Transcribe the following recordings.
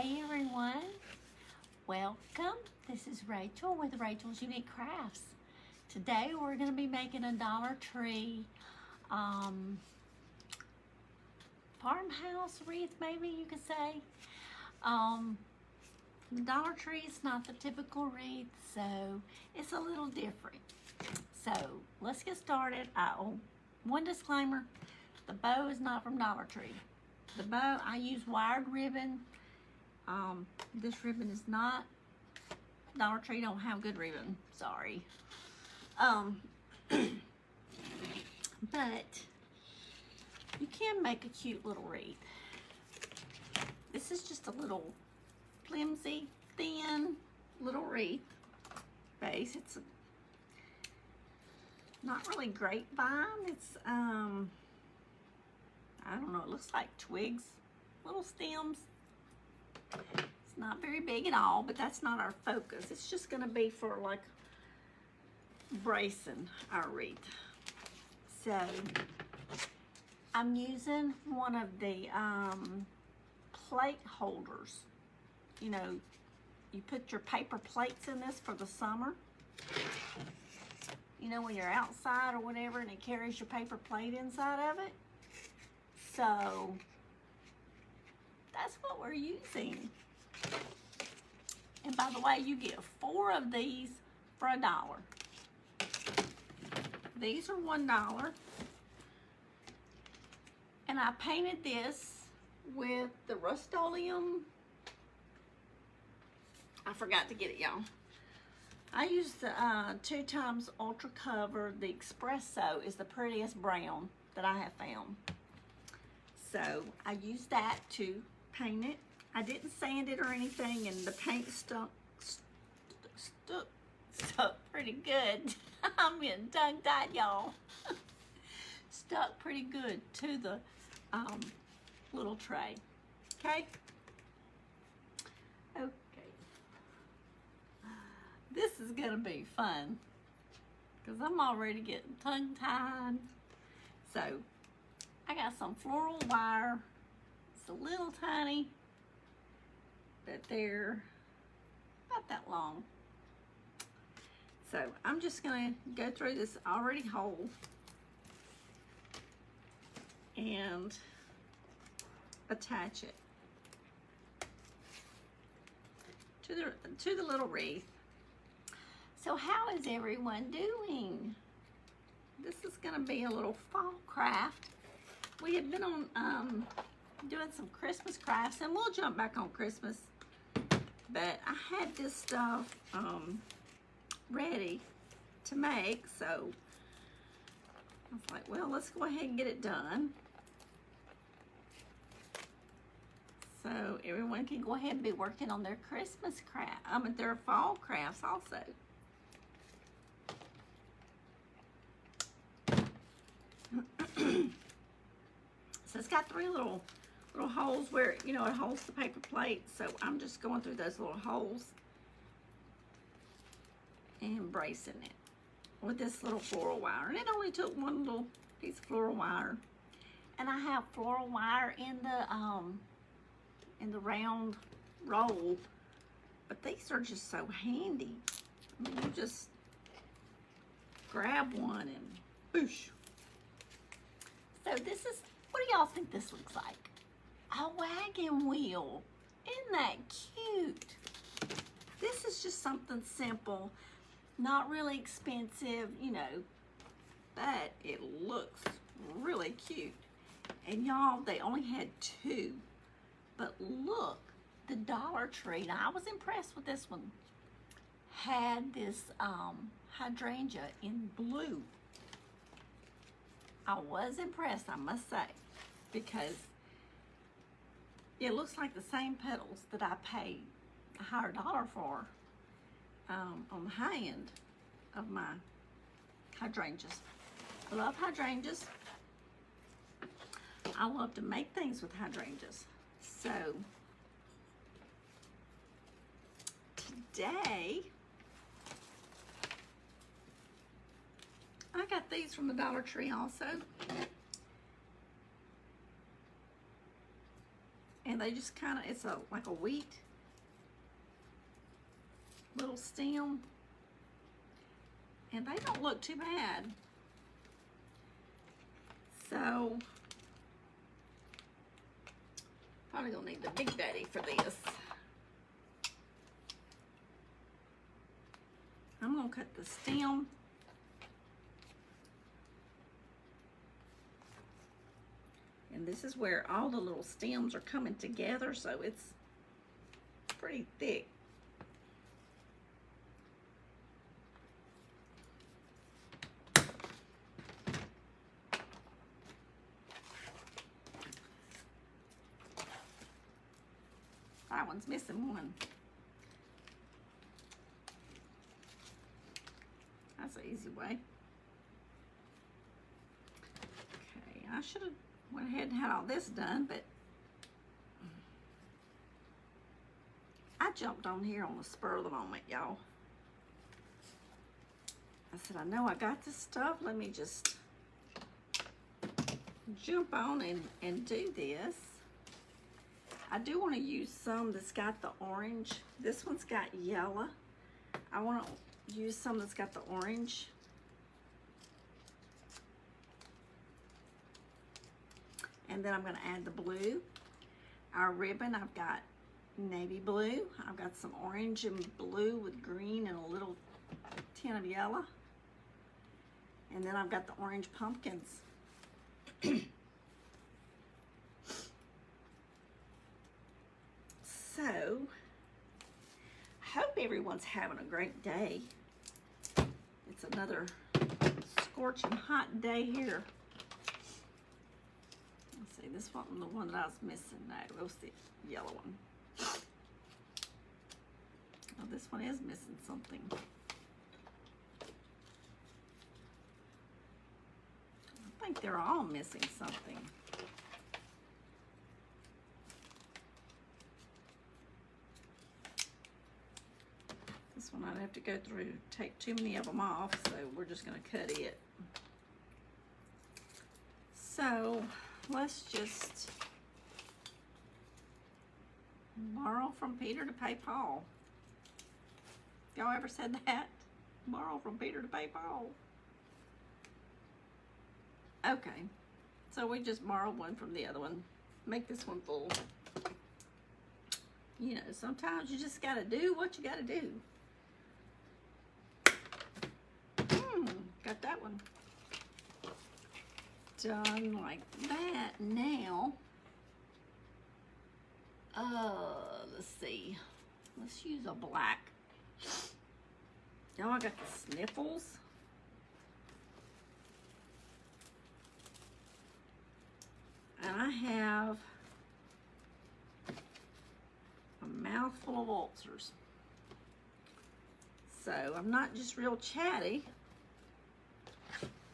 Hey everyone, welcome. This is Rachel with Rachel's Unique Crafts. Today we're going to be making a Dollar Tree farmhouse wreath, maybe you could say. The Dollar Tree is not the typical wreath, so it's a little different. So let's get started. One disclaimer, the bow is not from Dollar Tree. The bow, I use wired ribbon. This ribbon is not, Dollar Tree don't have good ribbon, sorry. But you can make a cute little wreath. This is just a little flimsy, thin little wreath base. It's not really grapevine. It's, I don't know, it looks like twigs, little stems. It's not very big at all, but that's not our focus. It's just gonna be for like bracing our wreath. So I'm using one of the plate holders. You know, you put your paper plates in this for the summer. You know, when you're outside or whatever and it carries your paper plate inside of it. So that's what we're using. And by the way, you get 4 of these for $1. These are $1. And I painted this with the Rust-Oleum. I forgot to get it, y'all. I used the 2x Ultra Cover. The Espresso is the prettiest brown that I have found. So I used that to paint it. I didn't sand it or anything, and the paint stuck pretty good. I'm getting tongue-tied, y'all. Stuck pretty good to the little tray. Okay? Okay. This is gonna be fun because I'm already getting tongue-tied. So I got some floral wire. It's a little tiny, but they're not that long. So I'm just gonna go through this already whole and attach it to the little wreath. So how is everyone doing? This is gonna be a little fall craft. We have been on doing some Christmas crafts, and we'll jump back on Christmas. But I had this stuff ready to make, so I was like, well, let's go ahead and get it done. So everyone can go ahead and be working on their Christmas craft, their fall crafts also. So it's got 3 little holes where, you know, it holds the paper plate. So I'm just going through those little holes and bracing it with this little floral wire. And it only took one little piece of floral wire. And I have floral wire in the round roll. But these are just so handy. I mean, you just grab one and boosh. So this is, what do y'all think this looks like? A wagon wheel. Isn't that cute? This is just something simple, not really expensive, you know, but it looks really cute. And y'all, they only had 2. But look, the Dollar Tree, now I was impressed with this one, had this hydrangea in blue. I was impressed, I must say, because it looks like the same petals that I paid a higher dollar for on the high end of my hydrangeas. I love hydrangeas. I love to make things with hydrangeas. So today I got these from the Dollar Tree also. And they just kind of, it's like a wheat little stem. And they don't look too bad. So, probably gonna need the Big Daddy for this. I'm gonna cut the stem. And this is where all the little stems are coming together, so it's pretty thick. That one's missing one. That's an easy way. Okay, I should have went ahead and had all this done, but I jumped on here on the spur of the moment, y'all. I said, I know I got this stuff. Let me just jump on and do this. I do want to use some that's got the orange. This one's got yellow. I want to use some that's got the orange. And then I'm going to add the blue. Our ribbon, I've got navy blue. I've got some orange and blue with green and a little tint of yellow. And then I've got the orange pumpkins. So, I hope everyone's having a great day. It's another scorching hot day here. Let's see, this one, the one that I was missing. No, it was the yellow one. Oh, this one is missing something. I think they're all missing something. This one I'd have to go through, take too many of them off, so we're just going to cut it. So let's just borrow from Peter to pay Paul. Y'all ever said that? Borrow from Peter to pay Paul. Okay, so we just borrowed one from the other one. Make this one full. You know, sometimes you just gotta do what you gotta do. Got that one done like that. Now, let's see. Let's use a black. Now I got the sniffles. And I have a mouthful of ulcers. So I'm not just real chatty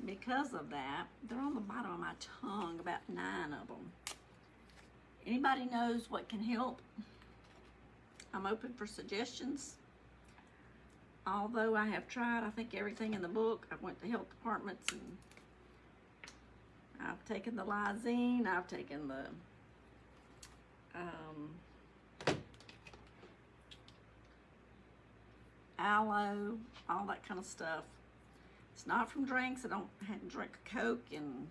because of that. They're on the bottom of my tongue, about 9 of them. Anybody knows what can help? I'm open for suggestions. Although I have tried, I think, everything in the book. I went to health departments and I've taken the lysine, I've taken the aloe, all that kind of stuff. It's not from drinks. I hadn't drank a Coke in,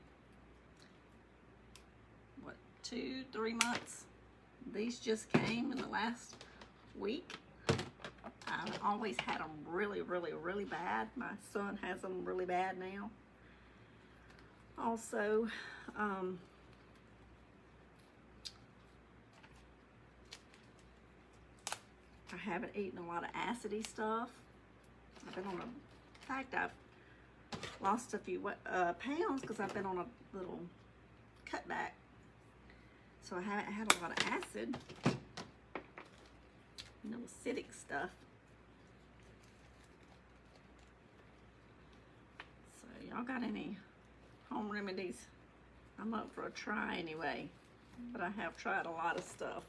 what, 2-3 months. These just came in the last week. I've always had them really, really, really bad. My son has them really bad now. Also, I haven't eaten a lot of acidy stuff. I've been on a, in fact, I've lost a few pounds because I've been on a little cutback. So I haven't had a lot of acid, no acidic stuff. So y'all got any home remedies? I'm up for a try anyway, but I have tried a lot of stuff.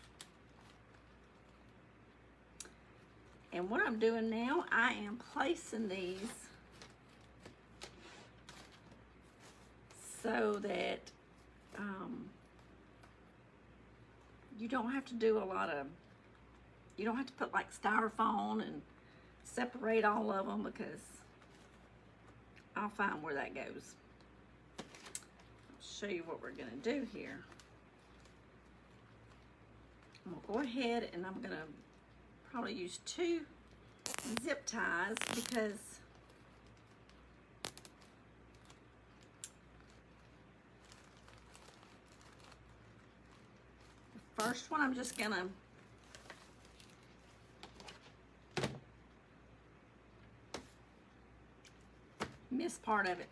And what I'm doing now, I am placing these so that you don't have to do a lot of, you don't have to put like styrofoam and separate all of them, because I'll find where that goes. I'll show you what we're gonna do here. I'm gonna go ahead and I'm gonna probably use 2 zip ties, because the first one I'm just gonna miss part of it.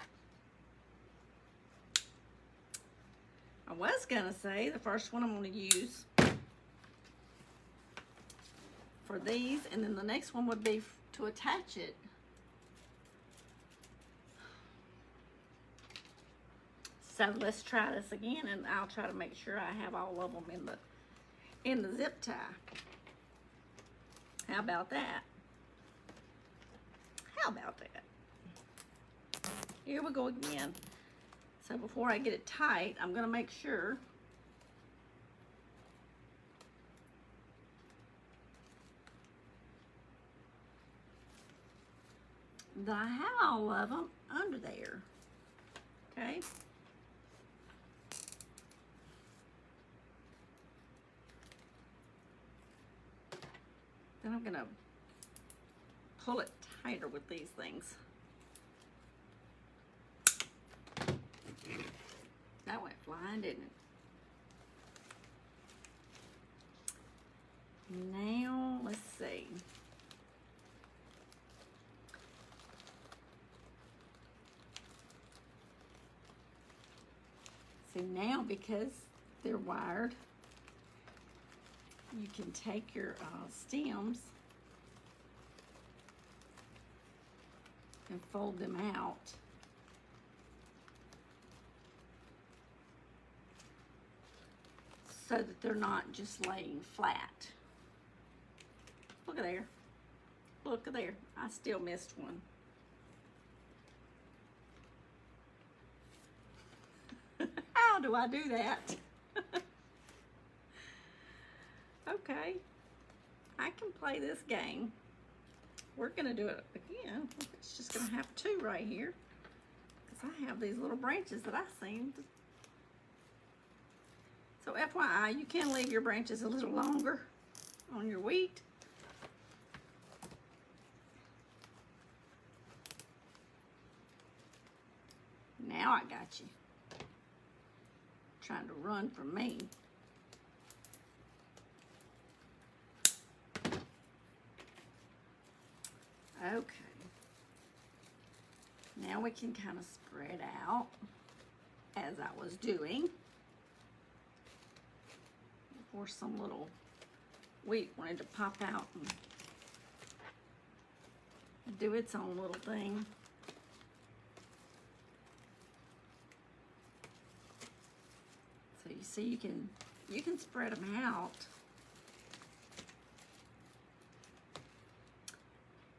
I was gonna say the first one I'm gonna use for these, and then the next one would be to attach it. So let's try this again, and I'll try to make sure I have all of them in the zip tie. How about that? How about that? Here we go again. So before I get it tight, I'm gonna make sure that I have all of them under there, okay? Then I'm gonna pull it tighter with these things. That went flying, didn't it? Now, let's see. See, now because they're wired, you can take your stems and fold them out. So that they're not just laying flat. Look at there. Look at there. I still missed one. How do I do that? Okay. I can play this game. We're gonna do it again. It's just gonna have 2 right here, because I have these little branches that I seem to. So FYI, you can leave your branches a little longer on your wheat. Now I got you. Trying to run from me. Okay. Now we can kind of spread out as I was doing. Before some little wheat wanted to pop out and do its own little thing. So you see, you can spread them out.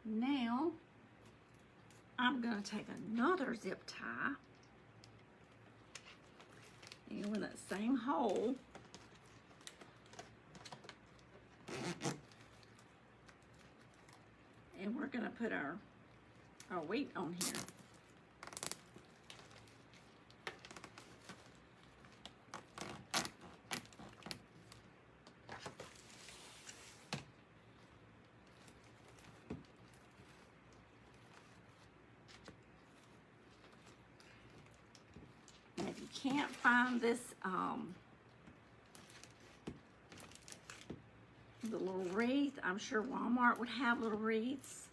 Now I'm going to take another zip tie, and in that same hole, and we're going to put our wheat on here. And if you can't find this, the little wreath, I'm sure Walmart would have little wreaths.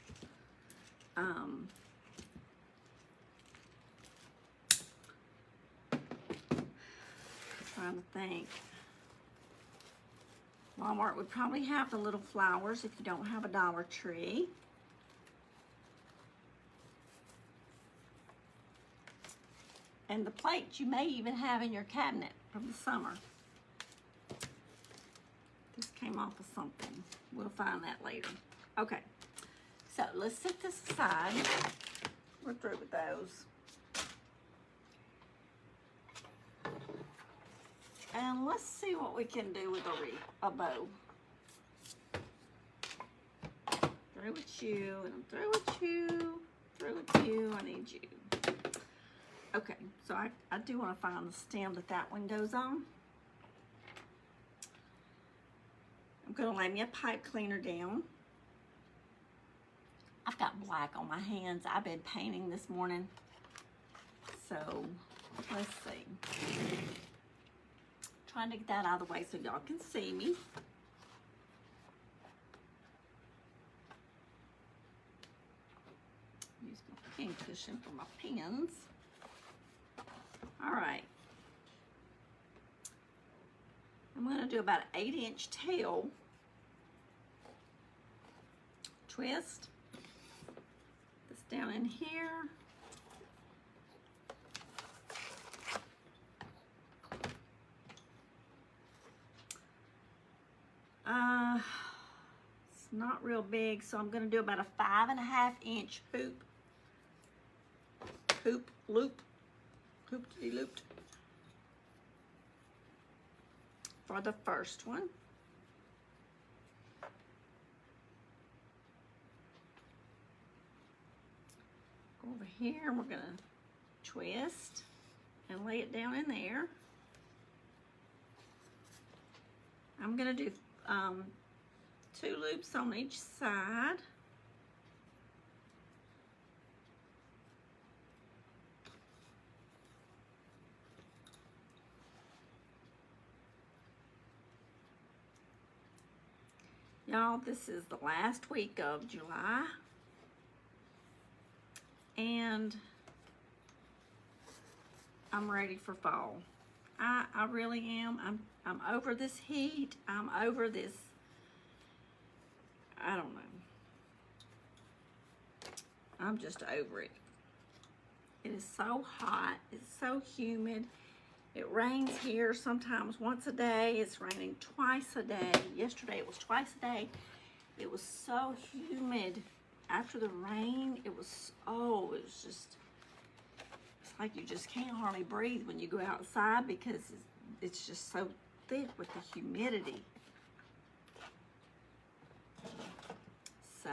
Trying to think. Walmart would probably have the little flowers if you don't have a Dollar Tree. And the plates you may even have in your cabinet from the summer. This came off of something. We'll find that later. Okay, so let's set this aside. We're through with those. And And let's see what we can do with a bow. Through with you, and I'm through with you, through with you. I need you. Okay, so I do want to find the stem that one goes on. I'm going to lay me a pipe cleaner down. I've got black on my hands. I've been painting this morning. So, let's see. Trying to get that out of the way so y'all can see me. Use my pen cushion for my pens. All right. I'm going to do about an 8-inch tail. Twist. This down in here. It's not real big, so I'm going to do about a 5.5-inch hoop loop, hoop-de-looped for the first one. Go over here, we're going to twist and lay it down in there. I'm going to do 2 loops on each side. Y'all, this is the last week of July, and I'm ready for fall. I really am. I'm over this heat. I'm over this, I don't know. I'm just over it. It is so hot. It's so humid. It rains here sometimes once a day. It's raining twice a day. Yesterday it was twice a day. It was so humid. After the rain, it was just, it's like you just can't hardly breathe when you go outside because it's just so thick with the humidity. So,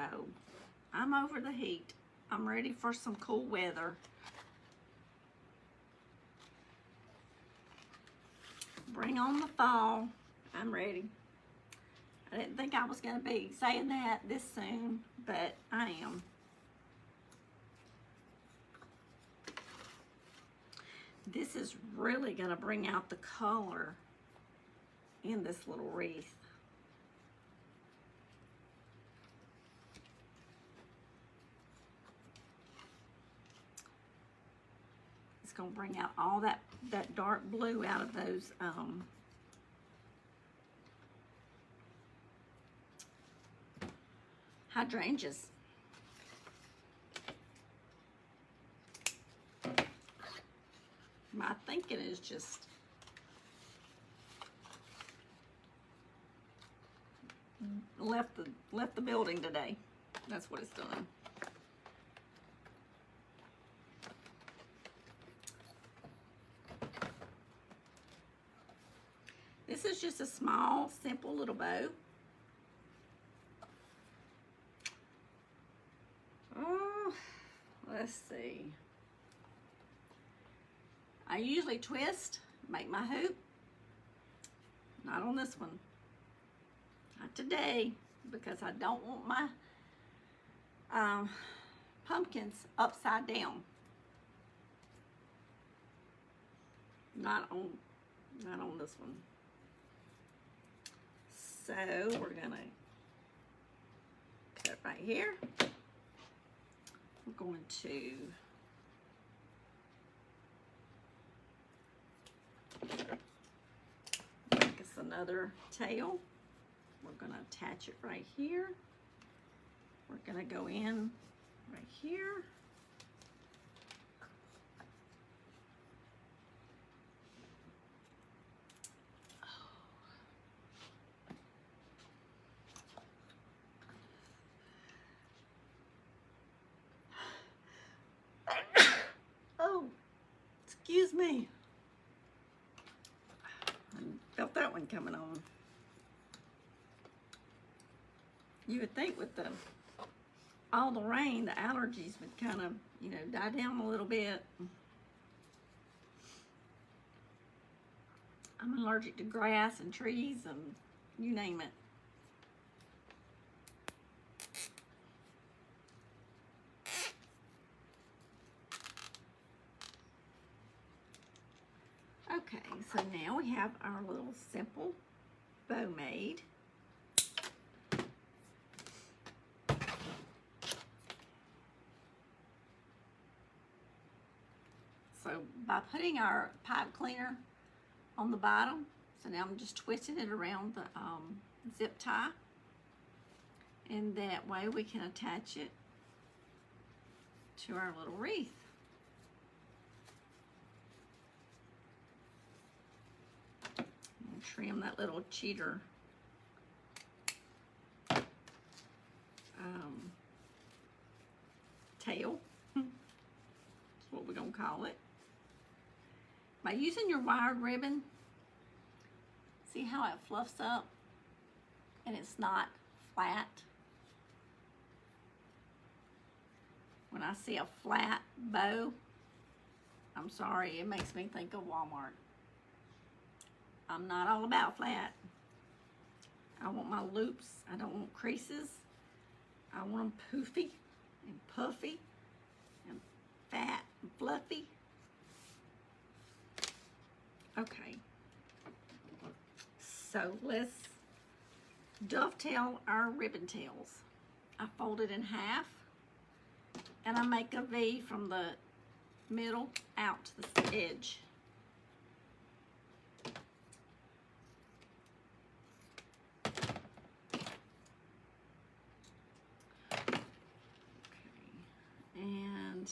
I'm over the heat. I'm ready for some cool weather. Bring on the fall. I'm ready. I didn't think I was going to be saying that this soon, but I am. This is really going to bring out the color in this little wreath. It's going to bring out all that dark blue out of those hydrangeas. My thinking is just left the building today. That's what it's done. This is just a small, simple little bow. Oh, let's see. I usually twist, make my hoop. Not on this one. Not today, because I don't want my pumpkins upside down. Not on this one. So we're gonna cut right here. We're going to make us another tail. We're gonna attach it right here. We're gonna go in right here. Excuse me. coming on. You would think with all the rain, the allergies would kind of, you know, die down a little bit. I'm allergic to grass and trees and you name it. Okay, so now we have our little simple bow made. So by putting our pipe cleaner on the bottom, so now I'm just twisting it around the zip tie, and that way we can attach it to our little wreath. And trim that little cheater tail. That's what we're gonna call it. By using your wired ribbon, see how it fluffs up and it's not flat? When I see a flat bow, I'm sorry, it makes me think of Walmart. I'm not all about flat. I want my loops. I don't want creases. I want them poofy and puffy and fat and fluffy. Okay. So let's dovetail our ribbon tails. I fold it in half and I make a V from the middle out to the edge. And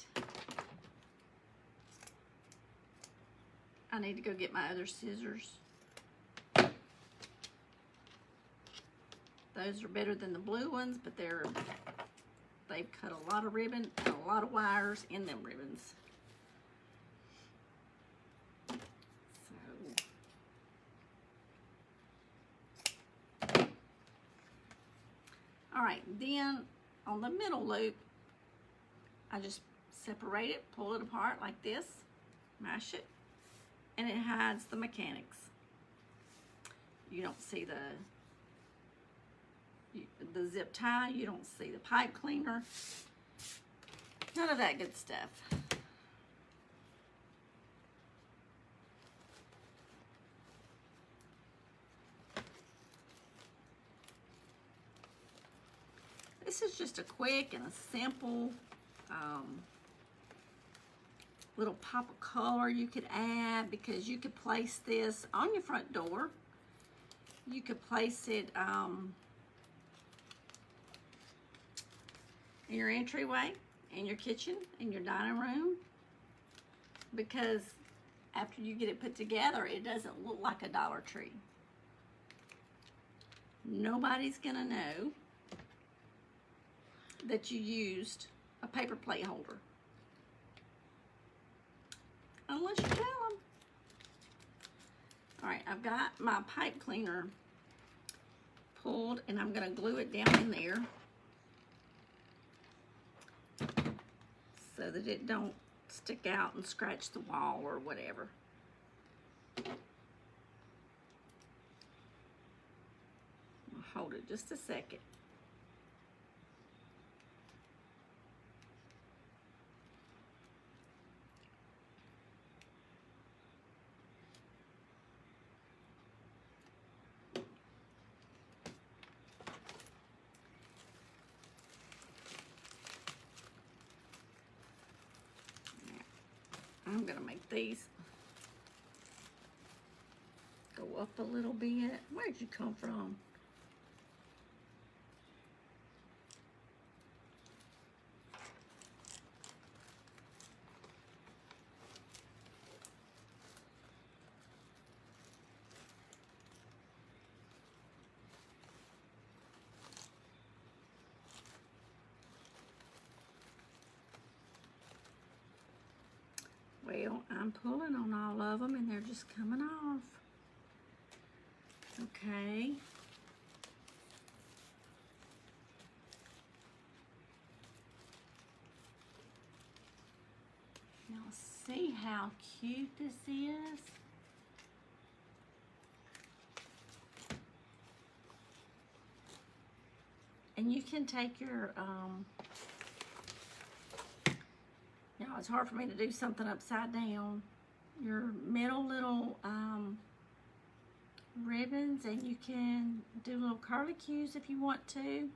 I need to go get my other scissors. Those are better than the blue ones, but they've cut a lot of ribbon and a lot of wires in them ribbons. So, all right, then on the middle loop, I just separate it, pull it apart like this, mash it, and it hides the mechanics. You don't see the zip tie, you don't see the pipe cleaner, none of that good stuff. This is just a quick and a simple little pop of color you could add, because you could place this on your front door. You could place it in your entryway, in your kitchen, in your dining room, because after you get it put together, it doesn't look like a Dollar Tree. Nobody's gonna know that you used a paper plate holder, unless you tell them. All right, I've got my pipe cleaner pulled and I'm gonna glue it down in there so that it don't stick out and scratch the wall or whatever. I'll hold it just a second. I'm gonna make these go up a little bit. Where'd you come from? Well, I'm pulling on all of them and they're just coming off. Okay. Now see how cute this is? And you can take your, now it's hard for me to do something upside down. Your middle little ribbons, and you can do little curlicues if you want to.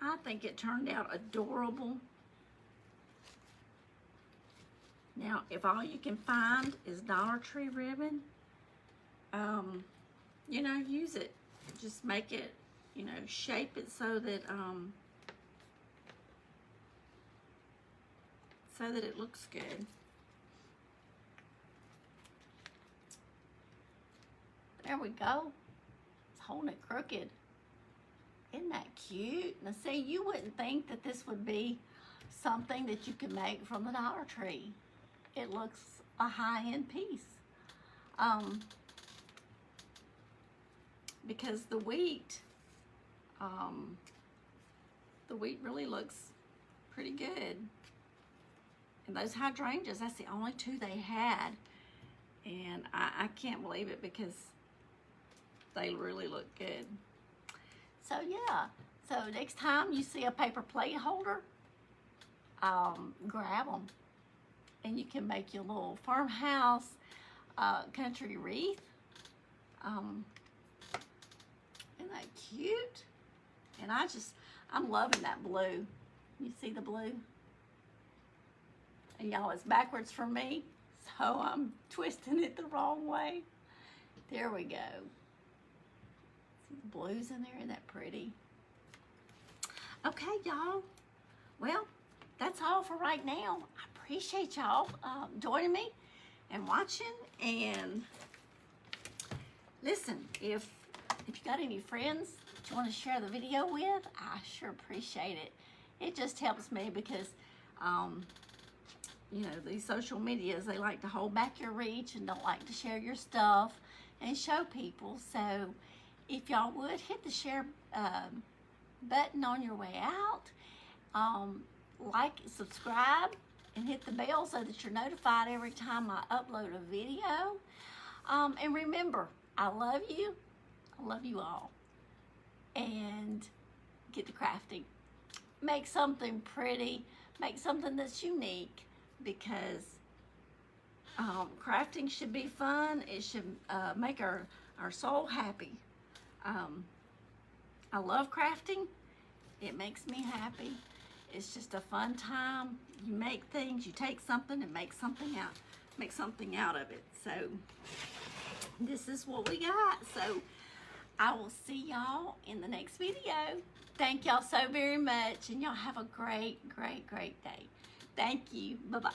I think it turned out adorable. Now, if all you can find is Dollar Tree ribbon, you know, use it. Just make it, you know, shape it so that it looks good. There we go. It's holding it crooked. Isn't that cute? Now see, you wouldn't think that this would be something that you could make from the Dollar Tree. It looks a high-end piece. Because the wheat really looks pretty good. And those hydrangeas, that's the only two they had. And I can't believe it because they really look good. So yeah, so next time you see a paper plate holder, grab them. And you can make your little farmhouse country wreath. Isn't that cute? And I'm loving that blue. You see the blue? And y'all, it's backwards for me, so I'm twisting it the wrong way. There we go. See the blues in there? Isn't that pretty? Okay, y'all. Well, that's all for right now. I appreciate y'all joining me and watching. And listen, if you got any friends that you want to share the video with, I sure appreciate it. It just helps me because, you know, these social medias, they like to hold back your reach and don't like to share your stuff and show people. So if y'all would hit the share button on your way out, like, subscribe, and hit the bell so that you're notified every time I upload a video. And remember, I love you. I love you all. And get to crafting. Make something pretty. Make something that's unique, because crafting should be fun. It should make our soul happy. I love crafting. It makes me happy. It's just a fun time. You make things, you take something and make something out of it. So this is what we got. So I will see y'all in the next video. Thank y'all so very much, and y'all have a great, great, great day. Thank you. Bye-bye.